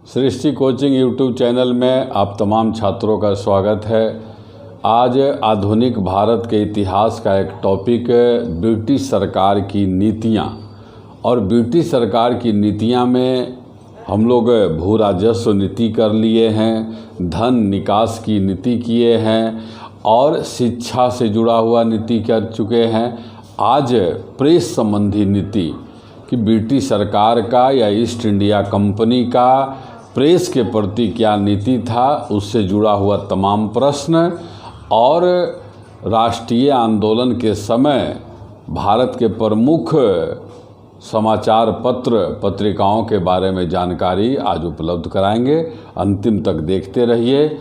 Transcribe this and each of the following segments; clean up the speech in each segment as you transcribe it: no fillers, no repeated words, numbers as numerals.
सृष्टि coaching YouTube channel में आप तमाम छात्रों का स्वागत है। आज आधुनिक भारत के इतिहास का एक टॉपिक ब्रिटिश सरकार की नीतियाँ। और ब्रिटिश सरकार की नीतियाँ में हम लोग भू राजस्व नीति कर लिए हैं, धन निकास की नीति किए हैं और शिक्षा से जुड़ा हुआ नीति कर चुके हैं। आज प्रेस संबंधी नीति कि ब्रिटिश सरकार का या ईस्ट इंडिया कंपनी का प्रेस के प्रति क्या नीति था, उससे जुड़ा हुआ तमाम प्रश्न और राष्ट्रीय आंदोलन के समय भारत के प्रमुख समाचार पत्रिकाओं के बारे में जानकारी आज उपलब्ध कराएंगे। अंतिम तक देखते रहिए।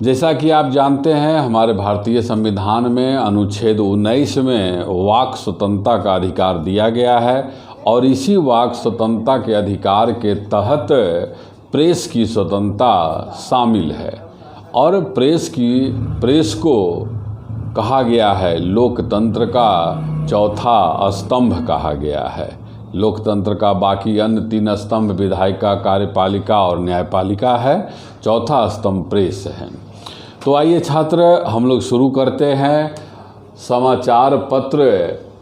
जैसा कि आप जानते हैं, हमारे भारतीय संविधान में अनुच्छेद 19 में वाक स्वतंत्रता का अधिकार दिया गया है और इसी वाक स्वतंत्रता के अधिकार के तहत प्रेस की स्वतंत्रता शामिल है। और प्रेस को कहा गया है लोकतंत्र का चौथा स्तंभ कहा गया है। लोकतंत्र का बाकी अन्य 3 स्तंभ विधायिका, कार्यपालिका और न्यायपालिका है, चौथा स्तंभ प्रेस है। तो आइए छात्र, हम लोग शुरू करते हैं। समाचार पत्र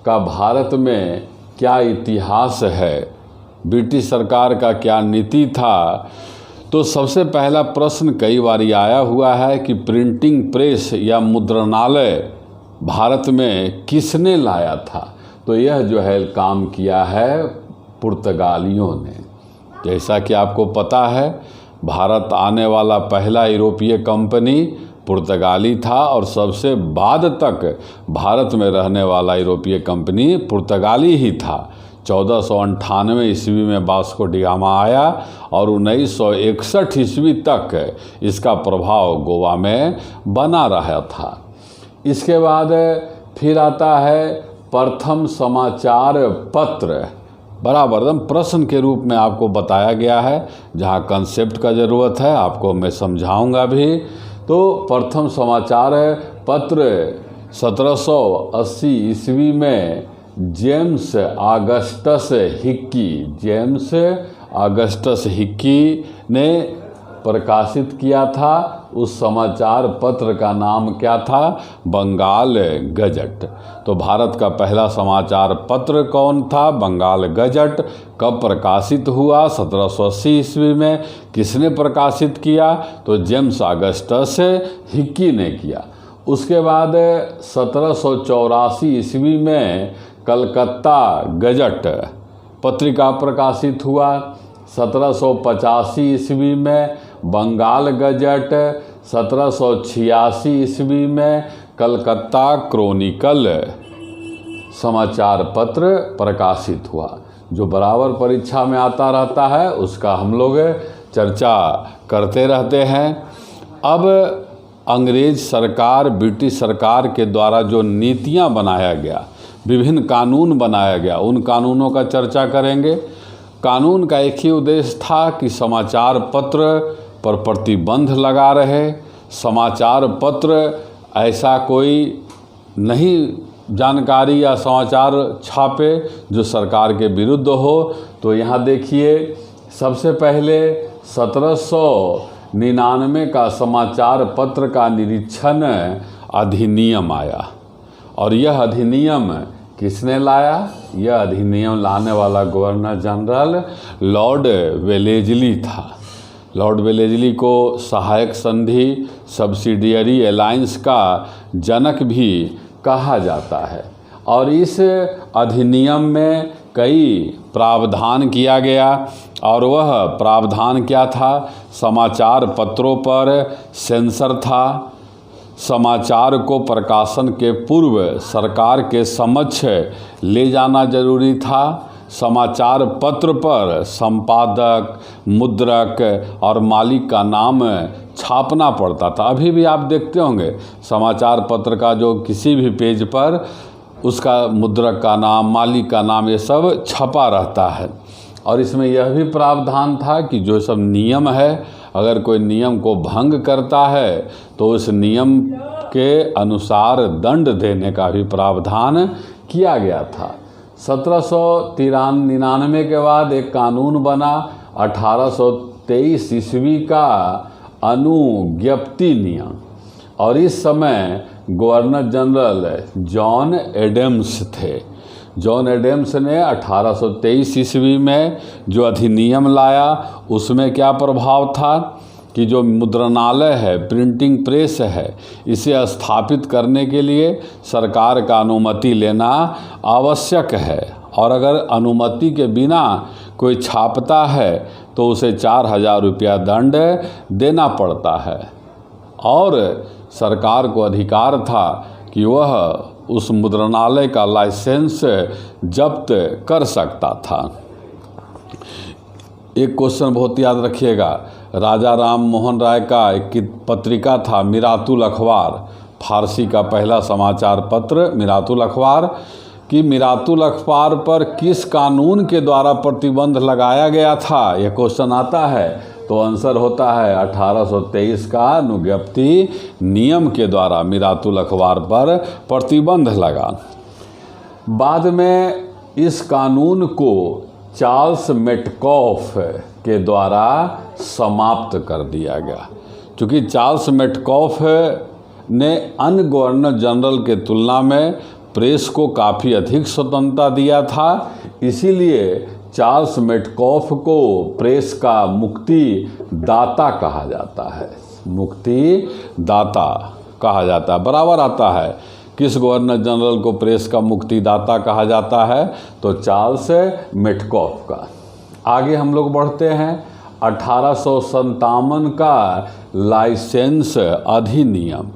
का भारत में क्या इतिहास है, ब्रिटिश सरकार का क्या नीति था। तो सबसे पहला प्रश्न कई बार आया हुआ है कि प्रिंटिंग प्रेस या मुद्रणालय भारत में किसने लाया था। तो यह जो है काम किया है पुर्तगालियों ने। जैसा कि आपको पता है, भारत आने वाला पहला यूरोपीय कंपनी पुर्तगाली था और सबसे बाद तक भारत में रहने वाला यूरोपीय कंपनी पुर्तगाली ही था। 1498 ईस्वी में वास्को डी गामा आया और 1961 ईस्वी तक इसका प्रभाव गोवा में बना रहा था। इसके बाद फिर आता है प्रथम समाचार पत्र। बराबर एकदम प्रश्न के रूप में आपको बताया गया है, जहाँ कंसेप्ट का ज़रूरत है आपको मैं समझाऊंगा भी। तो प्रथम समाचार पत्र 1780 ईस्वी में जेम्स ऑगस्टस हिक्की ने प्रकाशित किया था। उस समाचार पत्र का नाम क्या था? बंगाल गजट। तो भारत का पहला समाचार पत्र कौन था? बंगाल गजट। कब प्रकाशित हुआ? 1780 ईस्वी में। किसने प्रकाशित किया? तो जेम्स ऑगस्टस हिक्की ने किया। उसके बाद 1784 ईस्वी में कलकत्ता गजट पत्रिका प्रकाशित हुआ। 1785 ईस्वी में बंगाल गजट। 1786 ईस्वी में कलकत्ता क्रॉनिकल समाचार पत्र प्रकाशित हुआ। जो बराबर परीक्षा में आता रहता है उसका हम लोग चर्चा करते रहते हैं। अब अंग्रेज सरकार, ब्रिटिश सरकार के द्वारा जो नीतियां बनाया गया, विभिन्न कानून बनाया गया, उन कानूनों का चर्चा करेंगे। कानून का एक ही उद्देश्य था कि समाचार पत्र पर प्रतिबंध लगा रहे। समाचार पत्र ऐसा कोई नहीं जानकारी या समाचार छापे जो सरकार के विरुद्ध हो। तो यहाँ देखिए, सबसे पहले 1799 का समाचार पत्र का निरीक्षण अधिनियम आया। और यह अधिनियम किसने लाया? यह अधिनियम लाने वाला गवर्नर जनरल लॉर्ड वेलेस्ली था। लॉर्ड वेलेस्ली को सहायक संधि, सब्सिडियरी अलायंस का जनक भी कहा जाता है। और इस अधिनियम में कई प्रावधान किया गया और वह प्रावधान क्या था? समाचार पत्रों पर सेंसर था। समाचार को प्रकाशन के पूर्व सरकार के समक्ष ले जाना जरूरी था। समाचार पत्र पर संपादक, मुद्रक और मालिक का नाम छापना पड़ता था। अभी भी आप देखते होंगे समाचार पत्र का जो किसी भी पेज पर उसका मुद्रक का नाम, मालिक का नाम, ये सब छपा रहता है। और इसमें यह भी प्रावधान था कि जो सब नियम है, अगर कोई नियम को भंग करता है तो उस नियम के अनुसार दंड देने का भी प्रावधान किया गया था। 1799 के बाद एक कानून बना 18 1823 ईस्वी का अनुज्ञप्ति नियम, और इस समय गवर्नर जनरल जॉन एडम्स थे। जॉन एडम्स ने 1823 ईस्वी में जो अधिनियम लाया उसमें क्या प्रभाव था कि जो मुद्रणालय है, प्रिंटिंग प्रेस है, इसे स्थापित करने के लिए सरकार का अनुमति लेना आवश्यक है, और अगर अनुमति के बिना कोई छापता है तो उसे 4000 रुपया दंड देना पड़ता है, और सरकार को अधिकार था कि वह उस मुद्रणालय का लाइसेंस जब्त कर सकता था। एक क्वेश्चन बहुत याद रखिएगा, राजा राम मोहन राय का एक पत्रिका था मिरातुल अखबार, फारसी का पहला समाचार पत्र मिरातुल अखबार, कि मिरातुल अखबार पर किस कानून के द्वारा प्रतिबंध लगाया गया था, यह क्वेश्चन आता है, तो आंसर होता है 1823 का अनुज्ञप्ति नियम के द्वारा मिरातुल अखबार पर प्रतिबंध लगा। बाद में इस कानून को चार्ल्स मेटकॉफ के द्वारा समाप्त कर दिया गया, क्योंकि चार्ल्स मेटकॉफ ने अन्य गवर्नर जनरल के तुलना में प्रेस को काफ़ी अधिक स्वतंत्रता दिया था, इसीलिए चार्ल्स मेटकॉफ को प्रेस का मुक्ति दाता कहा जाता है। मुक्ति दाता कहा जाता है, बराबर आता है। किस गवर्नर जनरल को प्रेस का मुक्तिदाता कहा जाता है, तो चार्ल्स मेटकॉफ का। आगे हम लोग बढ़ते हैं। 1857 का लाइसेंस अधिनियम।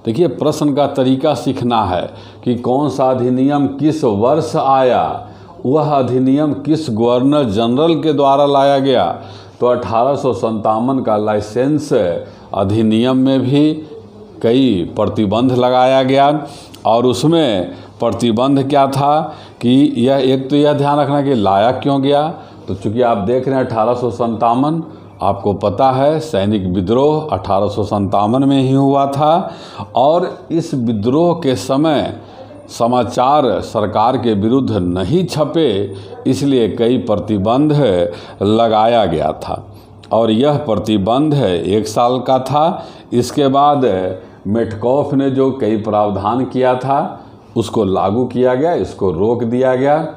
देखिए, प्रश्न का तरीका सीखना है कि कौन सा अधिनियम किस वर्ष आया, वह अधिनियम किस गवर्नर जनरल के द्वारा लाया गया। तो 1857 का लाइसेंस अधिनियम में भी कई प्रतिबंध लगाया गया, और उसमें प्रतिबंध क्या था कि यह एक तो यह ध्यान रखना कि लाया क्यों गया। तो चूँकि आप देख रहे हैं 1857, आपको पता है सैनिक विद्रोह 1857 में ही हुआ था, और इस विद्रोह के समय समाचार सरकार के विरुद्ध नहीं छपे, इसलिए कई प्रतिबंध लगाया गया था, और यह प्रतिबंध 1 साल का था। इसके बाद मेटकॉफ ने जो कई प्रावधान किया था उसको लागू किया गया, इसको रोक दिया गया।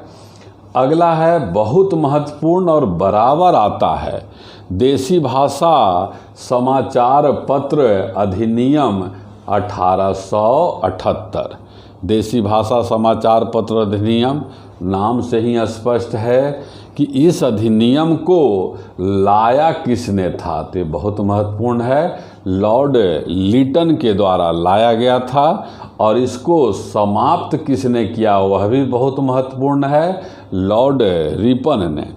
अगला है बहुत महत्वपूर्ण और बराबर आता है, देसी भाषा समाचार पत्र अधिनियम 1878। देसी भाषा समाचार पत्र अधिनियम, नाम से ही स्पष्ट है कि इस अधिनियम को लाया किसने था, तो बहुत महत्वपूर्ण है। लॉर्ड लीटन के द्वारा लाया गया था, और इसको समाप्त किसने किया, वह भी बहुत महत्वपूर्ण है, लॉर्ड रिपन ने।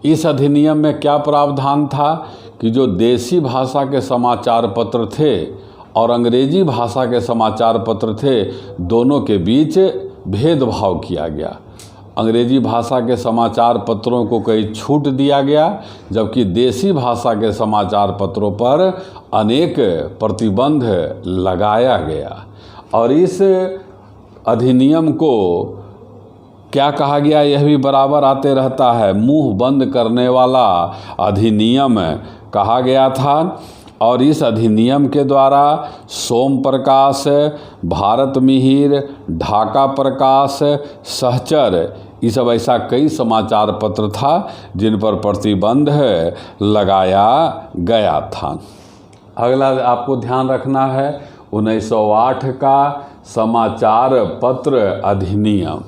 इस अधिनियम में क्या प्रावधान था कि जो देसी भाषा के समाचार पत्र थे और अंग्रेजी भाषा के समाचार पत्र थे, दोनों के बीच भेदभाव किया गया। अंग्रेजी भाषा के समाचार पत्रों को कई छूट दिया गया, जबकि देसी भाषा के समाचार पत्रों पर अनेक प्रतिबंध लगाया गया। और इस अधिनियम को क्या कहा गया, यह भी बराबर आते रहता है, मुंह बंद करने वाला अधिनियम कहा गया था। और इस अधिनियम के द्वारा सोम प्रकाश, भारत मिहिर, ढाका प्रकाश, सहचर, ये सब ऐसा कई समाचार पत्र था जिन पर प्रतिबंध लगाया गया था। अगला आपको ध्यान रखना है 1908 का समाचार पत्र अधिनियम,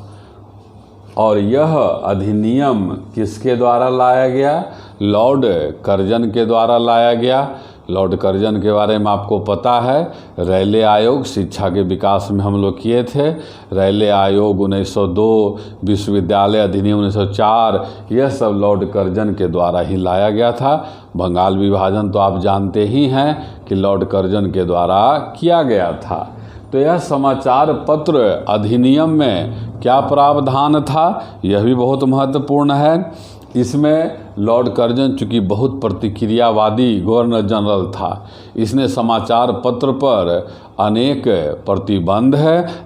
और यह अधिनियम किसके द्वारा लाया गया, लॉर्ड कर्जन के द्वारा लाया गया। लॉर्ड कर्जन के बारे में आपको पता है, रैले आयोग शिक्षा के विकास में हम लोग किए थे। रैले आयोग 1902, विश्वविद्यालय अधिनियम 1904, यह सब लॉर्ड कर्जन के द्वारा ही लाया गया था। बंगाल विभाजन तो आप जानते ही हैं कि लॉर्ड कर्जन के द्वारा किया गया था। तो यह समाचार पत्र अधिनियम में क्या प्रावधान था, यह भी बहुत महत्वपूर्ण है। इसमें लॉर्ड कर्जन चूँकि बहुत प्रतिक्रियावादी गवर्नर जनरल था, इसने समाचार पत्र पर अनेक प्रतिबंध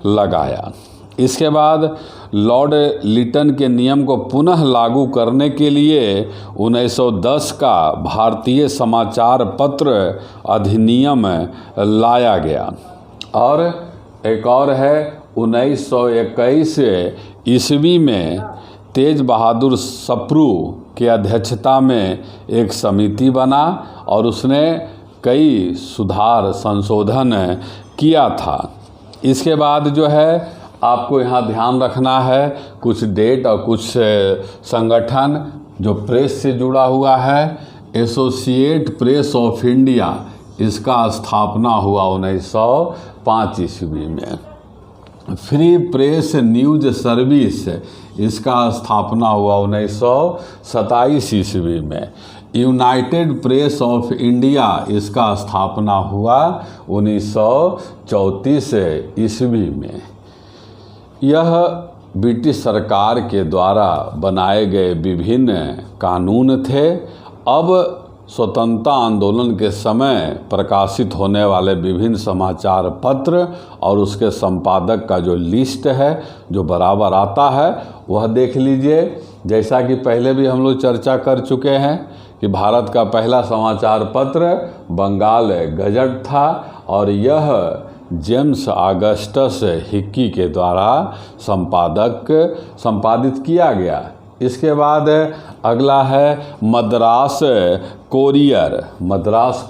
लगाया। इसके बाद लॉर्ड लिटन के नियम को पुनः लागू करने के लिए 1910 का भारतीय समाचार पत्र अधिनियम लाया गया। और एक और है 1921 ईस्वी में तेज बहादुर सप्रू की अध्यक्षता में एक समिति बना और उसने कई सुधार संशोधन किया था। इसके बाद जो है आपको यहाँ ध्यान रखना है कुछ डेट और कुछ संगठन जो प्रेस से जुड़ा हुआ है। एसोसिएट प्रेस ऑफ इंडिया, इसका स्थापना हुआ 1905 ईस्वी में। फ्री प्रेस न्यूज सर्विस, इसका स्थापना हुआ 1927 ईस्वी में। यूनाइटेड प्रेस ऑफ इंडिया, इसका स्थापना हुआ 1934 ईस्वी में। यह ब्रिटिश सरकार के द्वारा बनाए गए विभिन्न कानून थे। अब स्वतंत्रता आंदोलन के समय प्रकाशित होने वाले विभिन्न समाचार पत्र और उसके संपादक का जो लिस्ट है जो बराबर आता है वह देख लीजिए। जैसा कि पहले भी हम लोग चर्चा कर चुके हैं कि भारत का पहला समाचार पत्र बंगाल गजट था और यह जेम्स ऑगस्टस हिक्की के द्वारा संपादित किया गया। इसके बाद अगला है मद्रास कोरियर। मद्रास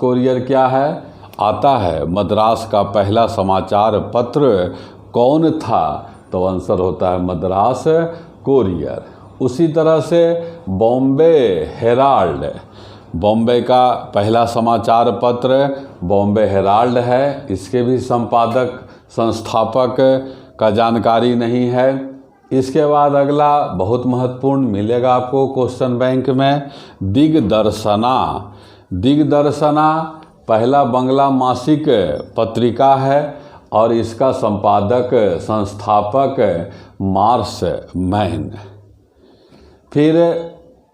कोरियर क्या है? आता है मद्रास का पहला समाचार पत्र कौन था? तो आंसर होता है मद्रास कोरियर। उसी तरह से बॉम्बे हेराल्ड, बॉम्बे का पहला समाचार पत्र बॉम्बे हेराल्ड है। इसके भी संपादक संस्थापक का जानकारी नहीं है। इसके बाद अगला बहुत महत्वपूर्ण मिलेगा आपको क्वेश्चन बैंक में, दिग्दर्शना पहला बंगला मासिक पत्रिका है और इसका संपादक संस्थापक मार्श मैन। फिर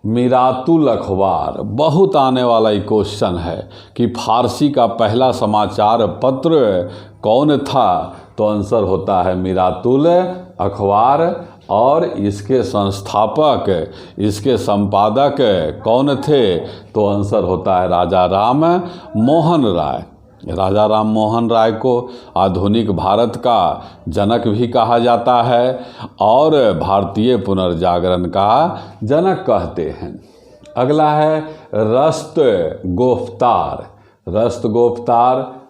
मिरातुल अखबार, बहुत आने वाला ही क्वेश्चन है कि फारसी का पहला समाचार पत्र कौन था? तो आंसर होता है मिरातुल अखबार। और इसके संस्थापक, इसके संपादक कौन थे? तो आंसर होता है राजा राम मोहन राय। राजा राम मोहन राय को आधुनिक भारत का जनक भी कहा जाता है और भारतीय पुनर्जागरण का जनक कहते हैं। अगला है रस्तगोफ्तार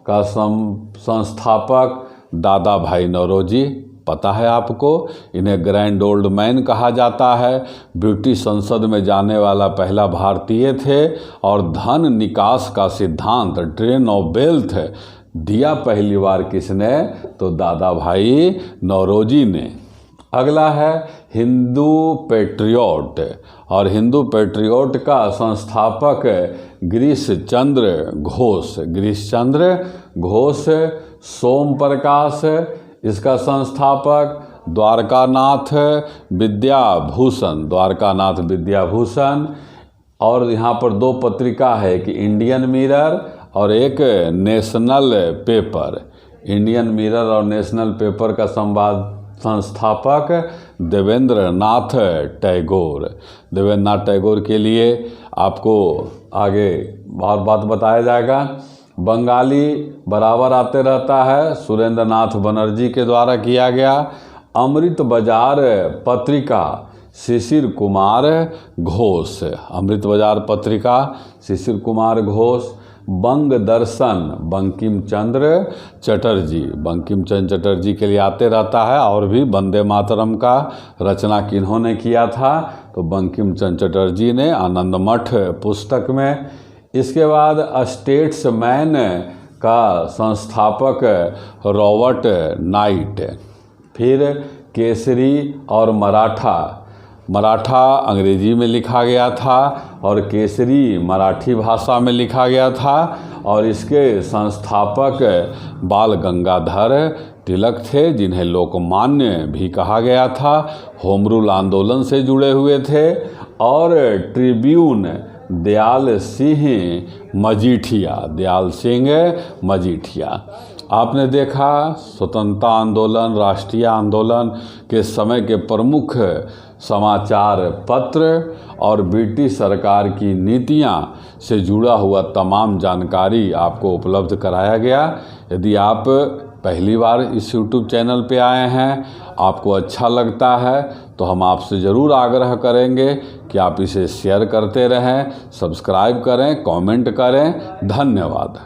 का संस्थापक दादा भाई नौरोजी, पता है आपको। इन्हें ग्रैंड ओल्ड मैन कहा जाता है। ब्रिटिश संसद में जाने वाला पहला भारतीय थे और धन निकास का सिद्धांत ड्रेन ऑफ वेल्थ दिया पहली बार किसने? तो दादा भाई नौरोजी ने। अगला है हिंदू पेट्रियोट और हिंदू पेट्रियोट का संस्थापक गिरीश चंद्र घोष। सोम प्रकाश, इसका संस्थापक द्वारकानाथ विद्याभूषण। और यहाँ पर दो पत्रिका है कि इंडियन मिरर और एक नेशनल पेपर। इंडियन मिरर और नेशनल पेपर का संस्थापक देवेंद्र नाथ टैगोर के लिए आपको आगे और बात बताया जाएगा। बंगाली बराबर आते रहता है, सुरेंद्र नाथ बनर्जी के द्वारा किया गया। अमृत बाजार पत्रिका शिशिर कुमार घोष। बंग दर्शन बंकिम चंद्र चटर्जी के लिए आते रहता है। और भी वंदे मातरम का रचना किन्होंने किया था? तो बंकिम चंद्र चटर्जी ने आनंद मठ पुस्तक में। इसके बाद स्टेट्समैन का संस्थापक रॉबर्ट नाइट। फिर केसरी और मराठा अंग्रेजी में लिखा गया था और केसरी मराठी भाषा में लिखा गया था। और इसके संस्थापक बाल गंगाधर तिलक थे, जिन्हें लोकमान्य भी कहा गया था। होम रूल आंदोलन से जुड़े हुए थे। और ट्रिब्यून दयाल सिंह मजीठिया। आपने देखा स्वतंत्रता आंदोलन, राष्ट्रीय आंदोलन के समय के प्रमुख समाचार पत्र और ब्रिटिश सरकार की नीतियां से जुड़ा हुआ तमाम जानकारी आपको उपलब्ध कराया गया। यदि आप पहली बार इस YouTube चैनल पे आए हैं, आपको अच्छा लगता है तो हम आपसे ज़रूर आग्रह करेंगे कि आप इसे शेयर करते रहें, सब्सक्राइब करें, कमेंट करें। धन्यवाद।